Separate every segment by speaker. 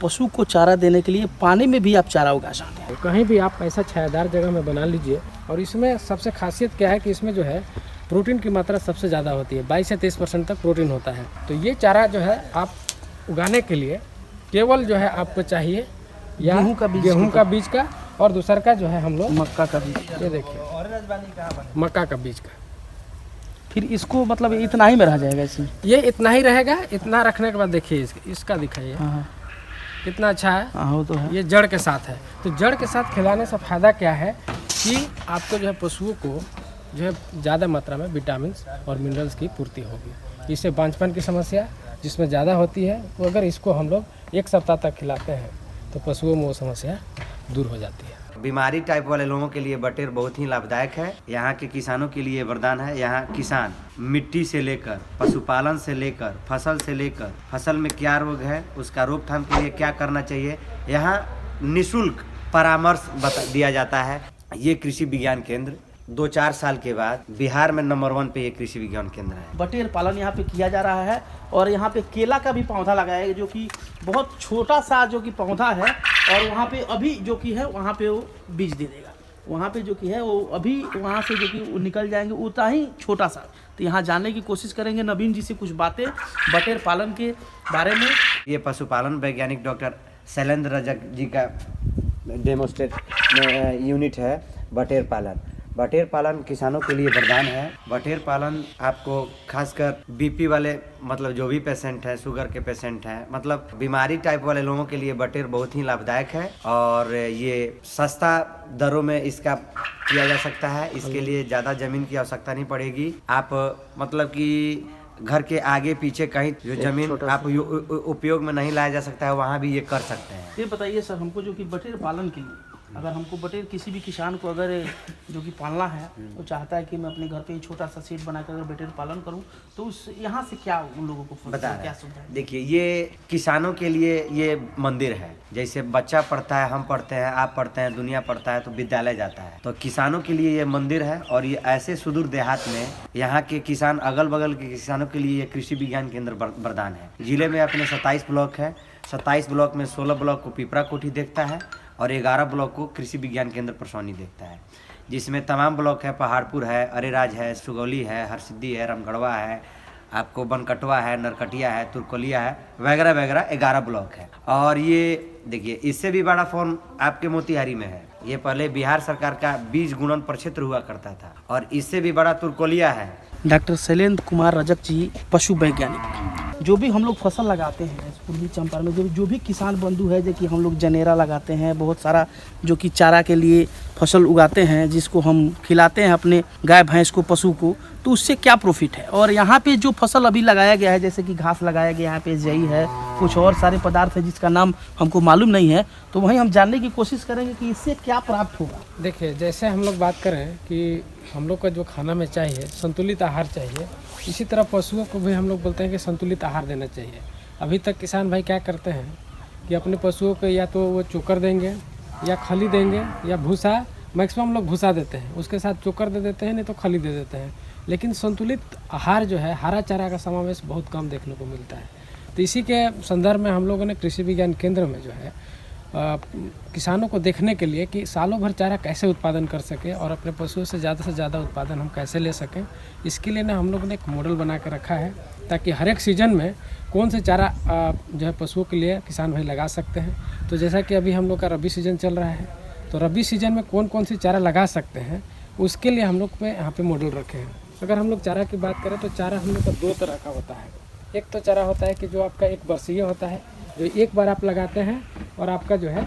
Speaker 1: पशु को चारा देने के लिए पानी में भी आप चारा उगा सकते हैं।
Speaker 2: कहीं भी आप ऐसा छायादार जगह में बना लीजिए। और इसमें सबसे खासियत क्या है कि इसमें जो है प्रोटीन की मात्रा सबसे ज़्यादा होती है, 22 से 23% तक प्रोटीन होता है। तो ये चारा जो है आप उगाने के लिए केवल जो है आपको चाहिए या गेहूँ का बीज का और दूसरा का जो है हम लोग
Speaker 1: मक्का का बीज,
Speaker 2: ये देखिए मक्का का बीज का।
Speaker 1: फिर इसको मतलब इतना ही में रह जाएगा इसमें?
Speaker 2: ये इतना ही रहेगा। इतना रखने के बाद देखिए इसका दिखाइए
Speaker 1: हाँ
Speaker 2: कितना अच्छा है।
Speaker 1: हाँ वो तो है।
Speaker 2: ये जड़ के साथ है। तो जड़ के साथ खिलाने से फ़ायदा क्या है कि आपको जो है पशुओं को जो है ज़्यादा मात्रा में विटामिन और मिनरल्स की पूर्ति होगी। इससे बांझपन की समस्या जिसमें ज़्यादा होती है, तो अगर इसको हम लोग 1 सप्ताह तक खिलाते हैं तो पशुओं में वो समस्या दूर हो जाती है।
Speaker 3: बीमारी टाइप वाले लोगों के लिए बटेर बहुत ही लाभदायक है। यहाँ के किसानों के लिए वरदान है। यहाँ किसान मिट्टी से लेकर पशुपालन से लेकर फसल से लेकर फसल में क्या रोग है, उसका रोकथाम के लिए क्या करना चाहिए, यहाँ निःशुल्क परामर्श दिया जाता है। ये कृषि विज्ञान केंद्र 2-4 साल के बाद बिहार में नंबर 1 पे ये कृषि विज्ञान केंद्र है।
Speaker 1: बटेर पालन यहाँ पे किया जा रहा है और यहाँ पे केला का भी पौधा लगाया है, जो कि बहुत छोटा सा जो कि पौधा है। और वहाँ पे अभी जो कि है वहाँ पे वो बीज दे देगा। वहाँ पे जो कि है वो अभी वहाँ से जो कि वो निकल जाएंगे उतना ही छोटा सा। तो यहाँ जानने की कोशिश करेंगे नवीन जी से कुछ बातें बटेर पालन के बारे में।
Speaker 3: ये पशुपालन वैज्ञानिक डॉक्टर शैलेंद्र रजक जी का डेमोस्ट्रेट यूनिट है बटेर पालन। बटेर पालन किसानों के लिए वरदान है। बटेर पालन आपको खासकर बीपी वाले, मतलब जो भी पेशेंट है, शुगर के पेशेंट हैं, मतलब बीमारी टाइप वाले लोगों के लिए बटेर बहुत ही लाभदायक है। और ये सस्ता दरों में इसका किया जा सकता है। इसके लिए ज़्यादा ज़मीन की आवश्यकता नहीं पड़ेगी। आप मतलब कि घर के आगे पीछे कहीं जो ज़मीन आप उपयोग में नहीं लाया जा सकता है, वहाँ भी ये कर सकते हैं।
Speaker 1: ये बताइए सर हमको, जो कि बटेर पालन के लिए अगर हमको बटेर किसी भी किसान को अगर जो कि पालना है, तो चाहता है कि मैं अपने घर पे ही छोटा सा सेट बनाकर अगर बटेर पालन करूं, तो उस यहाँ से क्या उन लोगों को
Speaker 3: बता
Speaker 1: क्या सुविधा है?
Speaker 3: देखिए, ये किसानों के लिए ये मंदिर है। जैसे बच्चा पढ़ता है, हम पढ़ते हैं, आप पढ़ते हैं, दुनिया पढ़ता है, तो विद्यालय जाता है। तो किसानों के लिए ये मंदिर है। और ये ऐसे सुदूर देहात में यहाँ के किसान, अगल बगल के किसानों के लिए ये कृषि विज्ञान केंद्र वरदान है। जिले में अपने 27 ब्लॉक है। 27 ब्लॉक में 16 ब्लॉक को पिपरा कोठी देखता है और 11 ब्लॉक को कृषि विज्ञान केंद्र परसौनी देखता है, जिसमें तमाम ब्लॉक है। पहाड़पुर है, अरेराज है, सुगौली है, हरसिद्धि है, रामगढ़वा है, आपको बनकटवा है, नरकटिया है, तुरकोलिया है, वगैरह वगैरह 11 ब्लॉक है। और ये देखिए, इससे भी बड़ा फॉर्म आपके मोतिहारी में है। ये पहले बिहार सरकार का बीज गुणन प्रक्षेत्र हुआ करता था। और इससे भी बड़ा तुरकोलिया है।
Speaker 1: डॉक्टर शैलेंद्र कुमार रजक जी, पशु वैज्ञानिक। जो भी हम लोग फसल लगाते हैं पूर्वी चंपारण में, जो भी किसान बंधु है, जो कि हम लोग जनेरा लगाते हैं, बहुत सारा जो कि चारा के लिए फसल उगाते हैं, जिसको हम खिलाते हैं अपने गाय भैंस को, पशु को, तो उससे क्या प्रॉफिट है। और यहाँ पे जो फसल अभी लगाया गया है, जैसे कि घास लगाया गया, यहाँ पे जई है, कुछ और सारे पदार्थ है जिसका नाम हमको मालूम नहीं है, तो वहीं हम जानने की कोशिश करेंगे कि इससे क्या प्राप्त होगा।
Speaker 2: देखिए, जैसे हम लोग बात करें कि हम लोग का जो खाना में चाहिए संतुलित आहार चाहिए, इसी तरह पशुओं को भी हम लोग बोलते हैं कि संतुलित आहार देना चाहिए। अभी तक किसान भाई क्या करते हैं कि अपने पशुओं को या तो वो चोकर देंगे या खली देंगे या भूसा, मैक्सिमम लोग भूसा देते हैं, उसके साथ चोकर दे देते हैं, नहीं तो खली दे देते हैं। लेकिन संतुलित आहार जो है, हरा चारा का समावेश बहुत कम देखने को मिलता है। तो इसी के संदर्भ में हम लोगों ने कृषि विज्ञान केंद्र में जो है किसानों को देखने के लिए कि सालों भर चारा कैसे उत्पादन कर सके और अपने पशुओं से ज़्यादा उत्पादन हम कैसे ले सकें, इसके लिए हम लोगों ने एक मॉडल बना के रखा है, ताकि हर एक सीज़न में कौन से चारा जो है पशुओं के लिए किसान भाई लगा सकते हैं। तो जैसा कि अभी हम लोग का रबी सीजन चल रहा है, तो रबी सीजन में कौन कौन सी चारा लगा सकते हैं, उसके लिए हम लोग यहाँ पे मॉडल रखे हैं। अगर हम लोग चारा की बात करें तो चारा हम लोग का 2 तरह का होता है। एक तो चारा होता है कि जो आपका 1 वर्षीय होता है, जो एक बार आप लगाते हैं और आपका जो है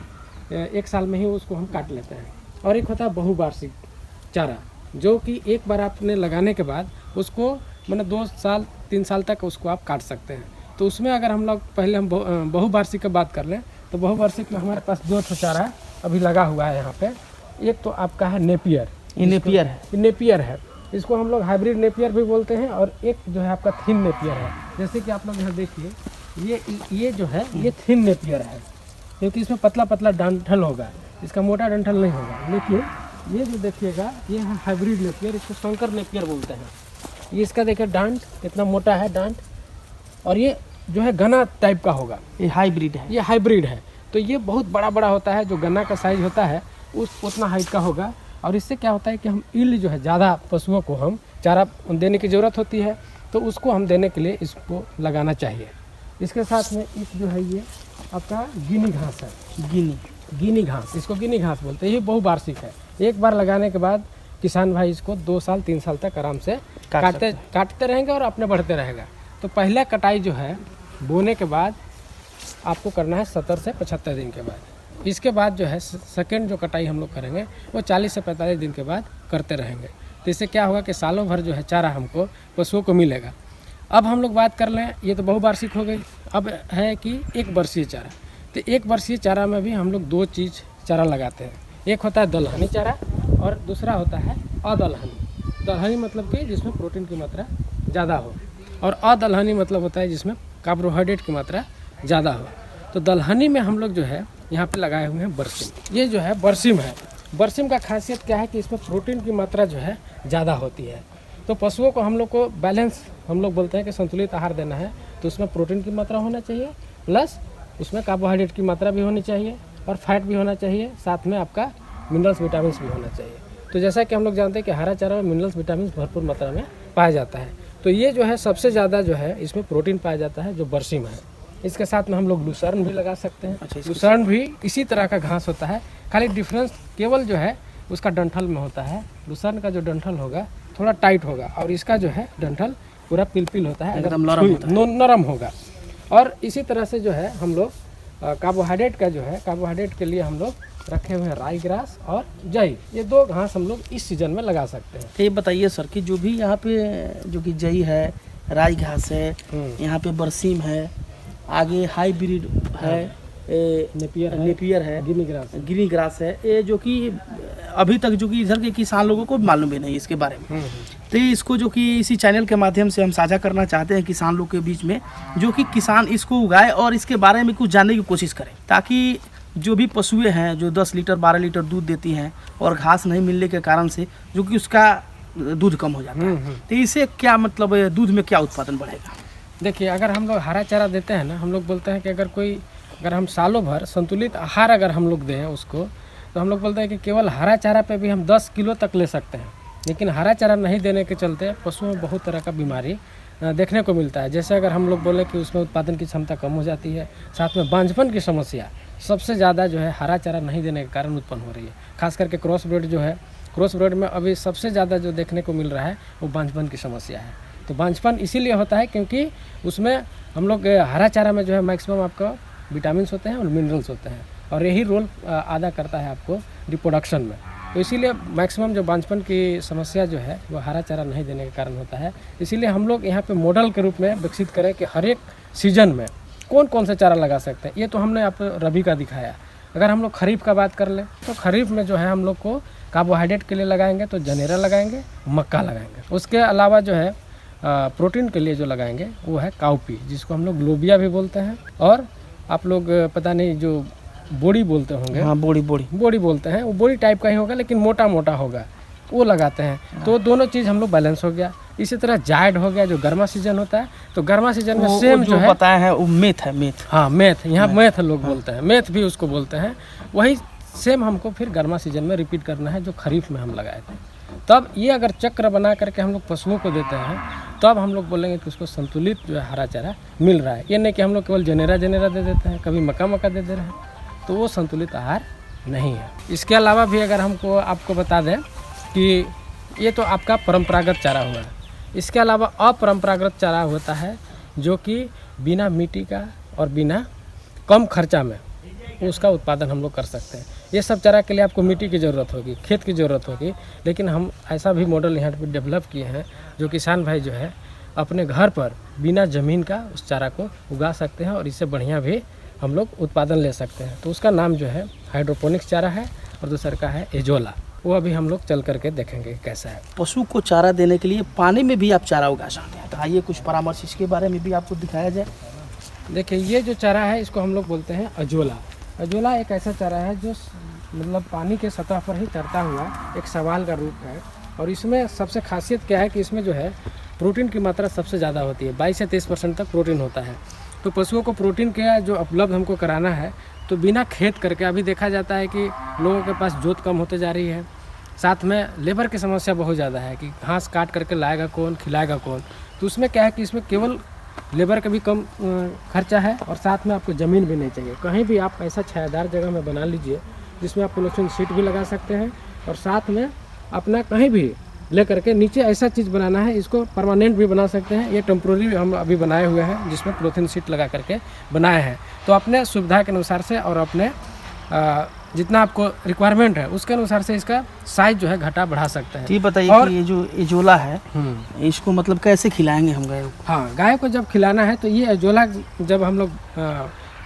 Speaker 2: 1 साल में ही उसको हम काट लेते हैं। और एक होता है बहुवार्षिक चारा, जो कि एक बार आपने लगाने के बाद उसको मतलब 2 साल 3 साल तक उसको आप काट सकते हैं। तो उसमें अगर हम लोग पहले हम बहुवार्षिक की बात कर लें, तो बहुवार्षिक में हमारे पास 2 चारा अभी लगा हुआ है यहाँ पे। एक तो आपका है नेपियर, नेपियर है, इसको हम लोग हाइब्रिड नेपियर भी बोलते हैं। और एक जो है आपका थिन नेपियर है। जैसे कि आप लोग यहाँ देखिए, ये जो है ये थिन नेपियर है, क्योंकि इसमें पतला पतला डंठल होगा, इसका मोटा डंठल नहीं होगा। लेकिन ये जो देखिएगा, ये है हाइब्रिड नेपियर, इसको शंकर नेपियर बोलते हैं। ये इसका देखिए डांट कितना मोटा है डांट, और ये जो है गन्ना टाइप का होगा,
Speaker 1: ये हाइब्रिड है।
Speaker 2: ये हाइब्रिड है। तो ये बहुत बड़ा बड़ा होता है, जो गन्ना का साइज होता है उतना हाइट का होगा। और इससे क्या होता है कि हम ईल्ड जो है ज़्यादा पशुओं को हम चारा देने की ज़रूरत होती है, तो उसको हम देने के लिए इसको लगाना चाहिए। इसके साथ में इस जो है ये आपका गिनी घास है, गिनी घास, इसको गिनी घास बोलते हैं। ये बहुवार्षिक है, एक बार लगाने के बाद किसान भाई इसको 2 साल 3 साल तक आराम से काटते रहेंगे और अपने बढ़ते रहेगा। तो पहला कटाई जो है बोने के बाद आपको करना है 70 से 75 दिन के बाद। इसके बाद जो है सेकेंड जो कटाई हम लोग करेंगे वो 40 से 45 दिन के बाद करते रहेंगे। तो इससे क्या होगा कि सालों भर जो है चारा हमको पशुओं को मिलेगा। अब हम लोग बात कर लें, ये तो बहुवार्षिक हो गई। अब है कि 1 वर्षीय चारा। तो 1 वर्षीय चारा में भी हम लोग 2 चीज़ चारा लगाते हैं। एक होता है दलहनी चारा और दूसरा होता है अदलहनी। दलहनी मतलब कि जिसमें प्रोटीन की मात्रा ज़्यादा हो, और अदलहनी मतलब होता है जिसमें कार्बोहाइड्रेट की मात्रा ज़्यादा हो। तो दलहनी में हम लोग जो है यहाँ पे लगाए हुए हैं बरसीम। ये जो है बरसीम है। बरसीम का खासियत क्या है कि इसमें प्रोटीन की मात्रा जो है ज़्यादा होती है। तो पशुओं को हम लोग को बैलेंस, हम लोग बोलते हैं कि संतुलित आहार देना है, तो उसमें प्रोटीन की मात्रा होना चाहिए, प्लस उसमें कार्बोहाइड्रेट की मात्रा भी होनी चाहिए और फैट भी होना चाहिए, साथ में आपका मिनरल्स विटामिन भी होना चाहिए। तो जैसा कि हम लोग जानते हैं कि हरा चारा में मिनरल्स विटामिन भरपूर मात्रा में पाया जाता है। तो ये जो है सबसे ज़्यादा जो है इसमें प्रोटीन पाया जाता है, जो बरसीम है। इसके साथ में हम लोग लूसर्न भी लगा सकते हैं। लूसर्न भी इसी तरह का घास होता है, खाली डिफरेंस केवल जो है उसका डंठल में होता है। लूसर्न का जो डंठल होगा थोड़ा टाइट होगा और इसका जो है डंठल पूरा पिल होता है, एकदम नरम होगा। और इसी तरह से जो है हम लोग कार्बोहाइड्रेट का जो है, कार्बोहाइड्रेट के लिए हम लोग रखे हुए हैं राई ग्रास और जई। ये 2 घास हम लोग इस सीजन में लगा सकते हैं।
Speaker 1: तो ये बताइए सर कि जो भी यहाँ पे जो कि जई है, राई घास है, यहाँ पे बरसीम है, आगे हाइब्रिड है, नेपियर है, गिनी ग्रास है, ये जो कि अभी तक जो कि इधर के किसान लोगों को मालूम भी नहीं इसके बारे में। तो इसको जो कि इसी चैनल के माध्यम से हम साझा करना चाहते हैं किसान लोग के बीच में, जो कि किसान इसको उगाए और इसके बारे में कुछ जानने की कोशिश करें, ताकि जो भी पशुएं हैं जो 10 लीटर 12 लीटर दूध देती हैं और घास नहीं मिलने के कारण से जो कि उसका दूध कम हो जाता है, तो इससे क्या मतलब दूध में क्या उत्पादन बढ़ेगा?
Speaker 2: देखिए, अगर हम लोग हरा चारा देते हैं ना, हम लोग बोलते हैं कि अगर हम सालों भर संतुलित आहार अगर हम लोग दें उसको, तो हम लोग बोलते हैं कि केवल हरा चारा पे भी हम 10 किलो तक ले सकते हैं। लेकिन हरा चारा नहीं देने के चलते पशुओं में बहुत तरह का बीमारी देखने को मिलता है। जैसे अगर हम लोग बोले कि उसमें उत्पादन की क्षमता कम हो जाती है, साथ में बांझपन की समस्या सबसे ज़्यादा जो है हरा चारा नहीं देने के कारण उत्पन्न हो रही है। खास करके क्रॉस ब्रीड जो है, क्रॉस ब्रीड में अभी सबसे ज़्यादा जो देखने को मिल रहा है वो बांझपन की समस्या है। तो बांझपन इसीलिए होता है क्योंकि उसमें हम लोग हरा चारा में जो है मैक्सिमम आपका विटामिन होते हैं और मिनरल्स होते हैं, और यही रोल अदा करता है आपको रिप्रोडक्शन में। तो इसीलिए मैक्सिमम जो बांझपन की समस्या जो है वो हरा चारा नहीं देने के कारण होता है। इसीलिए हम लोग यहाँ पे मॉडल के रूप में विकसित करें कि हर एक सीजन में कौन कौन सा चारा लगा सकते हैं। ये तो हमने आपको रबी का दिखाया। अगर हम लोग खरीफ का बात कर लें तो खरीफ में जो है हम लोग को कार्बोहाइड्रेट के लिए लगाएंगे तो जनेरा लगाएंगे, मक्का लगाएंगे। उसके अलावा जो है प्रोटीन के लिए जो लगाएंगे वो है काउपी, जिसको हम लोग लोबिया भी बोलते हैं, और आप लोग पता नहीं जो बोड़ी बोलते होंगे।
Speaker 1: हाँ, बोड़ी
Speaker 2: बोलते हैं। वो बोड़ी टाइप का ही होगा लेकिन मोटा मोटा होगा, वो लगाते हैं। तो दोनों चीज़ हम लोग बैलेंस हो गया। इसी तरह जायड हो गया जो गर्मा सीजन होता है, तो गर्मा सीजन में सेम जो है
Speaker 1: बताया है वो मेथ है, मेथ।
Speaker 2: हाँ, मेथ, यहाँ मेथ लोग बोलते हैं, मेथ भी उसको बोलते हैं। वही सेम हमको फिर गर्मा सीजन में रिपीट करना है जो खरीफ में हम लगाए थे। तब ये अगर चक्र बना करके हम लोग पशुओं को देते हैं, तब हम लोग बोलेंगे कि उसको संतुलित जो है हरा चारा मिल रहा है। ये नहीं कि हम लोग केवल जनेरा दे देते हैं, कभी मक्का दे दे रहे हैं, तो वो संतुलित आहार नहीं है। इसके अलावा भी अगर हमको आपको बता दें कि ये तो आपका परंपरागत चारा हुआ। इसके अलावा अपरंपरागत चारा होता है जो कि बिना मिट्टी का और बिना कम खर्चा में उसका उत्पादन हम लोग कर सकते हैं। ये सब चारा के लिए आपको मिट्टी की ज़रूरत होगी, खेत की ज़रूरत होगी, लेकिन हम ऐसा भी मॉडल यहाँ पर डेवलप किए हैं जो किसान भाई जो है अपने घर पर बिना ज़मीन का उस चारा को उगा सकते हैं और इससे बढ़िया भी हम लोग उत्पादन ले सकते हैं। तो उसका नाम जो है हाइड्रोपोनिक्स चारा है और दूसरा का है एजोला। वो अभी हम लोग चल करके देखेंगे कैसा है।
Speaker 1: पशु को चारा देने के लिए पानी में भी आप चारा उगा सकते हैं, तो आइए कुछ परामर्श इसके बारे में भी आपको दिखाया जाए।
Speaker 2: देखिए, ये जो चारा है इसको हम लोग बोलते हैं अजोला। अजोला एक ऐसा चारा है जो मतलब पानी के सतह पर ही तैरता हुआ एक सवाल का रूप है, और इसमें सबसे खासियत क्या है कि इसमें जो है प्रोटीन की मात्रा सबसे ज़्यादा होती है, 22 से 23% तक प्रोटीन होता है। तो पशुओं को प्रोटीन का जो उपलब्ध हमको कराना है, तो बिना खेत करके अभी देखा जाता है कि लोगों के पास जोत कम होते जा रही है, साथ में लेबर की समस्या बहुत ज़्यादा है कि घास काट करके लाएगा कौन, खिलाएगा कौन। तो उसमें क्या है कि इसमें केवल लेबर का भी कम खर्चा है और साथ में आपको ज़मीन भी नहीं चाहिए। कहीं भी आप ऐसा छायादार जगह में बना लीजिए जिसमें आप पॉलीथीन शीट भी लगा सकते हैं और साथ में अपना कहीं भी ले करके नीचे ऐसा चीज़ बनाना है, इसको परमानेंट भी बना सकते हैं। ये टेम्प्रोरी हम अभी बनाए हुए हैं जिसमें पॉलीथीन शीट लगा करके बनाए हैं। तो अपने सुविधा के अनुसार से और अपने जितना आपको रिक्वायरमेंट है उसके अनुसार से इसका साइज जो है घटा बढ़ा सकते हैं।
Speaker 1: ये बताइए कि ये जो एजोला है इसको मतलब कैसे खिलाएंगे हम गाय को?
Speaker 2: हाँ, गाय को जब खिलाना है तो ये एजोला जब हम लोग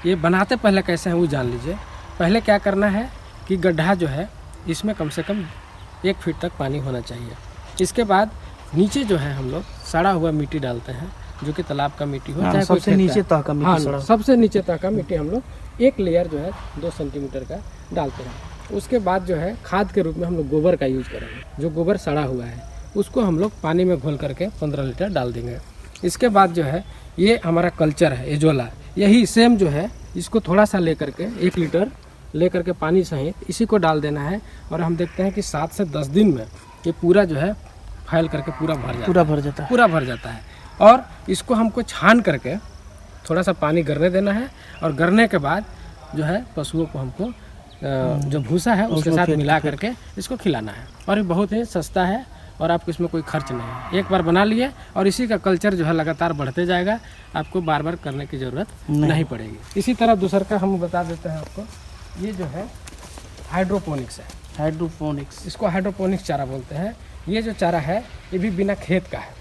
Speaker 2: ये बनाते पहले कैसे हैं वो जान लीजिए। पहले क्या करना है कि गड्ढा जो है इसमें कम से कम 1 फीट तक पानी होना चाहिए। इसके बाद नीचे जो है हम लोग सड़ा हुआ मिट्टी डालते हैं, जो कि तालाब का मिट्टी हो, चाहे
Speaker 1: सबसे नीचे तह का मिट्टी सड़ा।
Speaker 2: सबसे नीचे तह का मिट्टी हम लोग 1 लेयर जो है 2 सेंटीमीटर का डालते हैं। उसके बाद जो है खाद के रूप में हम लोग गोबर का यूज करेंगे। जो गोबर सड़ा हुआ है उसको हम लोग पानी में घोल करके 15 लीटर डाल देंगे। इसके बाद जो है ये हमारा कल्चर है एजोला, यही सेम जो है इसको थोड़ा सा ले करके 1 लीटर ले करके पानी सहित इसी को डाल देना है और हम देखते हैं कि 7 से 10 दिन में ये पूरा जो है फैल करके पूरा भर जाता है। और इसको हमको छान करके थोड़ा सा पानी गरने देना है और गरने के बाद जो है पशुओं को हमको जो भूसा है उसके साथ मिला करके इसको खिलाना है। और ये बहुत ही सस्ता है और आपको इसमें कोई खर्च नहीं है। एक बार बना लिए और इसी का कल्चर जो है लगातार बढ़ते जाएगा, आपको बार बार करने की ज़रूरत नहीं पड़ेगी। इसी तरह दूसरा का हम बता देते हैं आपको, ये जो है हाइड्रोपोनिक्स है।
Speaker 1: हाइड्रोपोनिक्स,
Speaker 2: इसको हाइड्रोपोनिक्स चारा बोलते हैं। ये जो चारा है ये भी बिना खेत का है,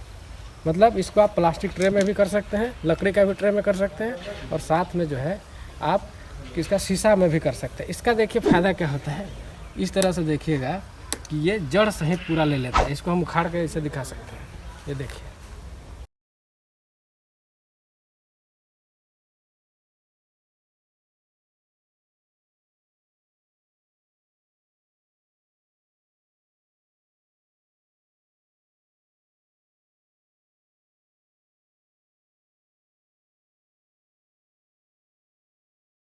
Speaker 2: मतलब इसको आप प्लास्टिक ट्रे में भी कर सकते हैं, लकड़ी का भी ट्रे में कर सकते हैं और साथ में जो है आप इसका शीशा में भी कर सकते हैं। इसका देखिए फ़ायदा क्या होता है, इस तरह से देखिएगा कि ये जड़ सहित पूरा ले लेता है। इसको हम उखाड़ के इसे दिखा सकते हैं, ये देखिए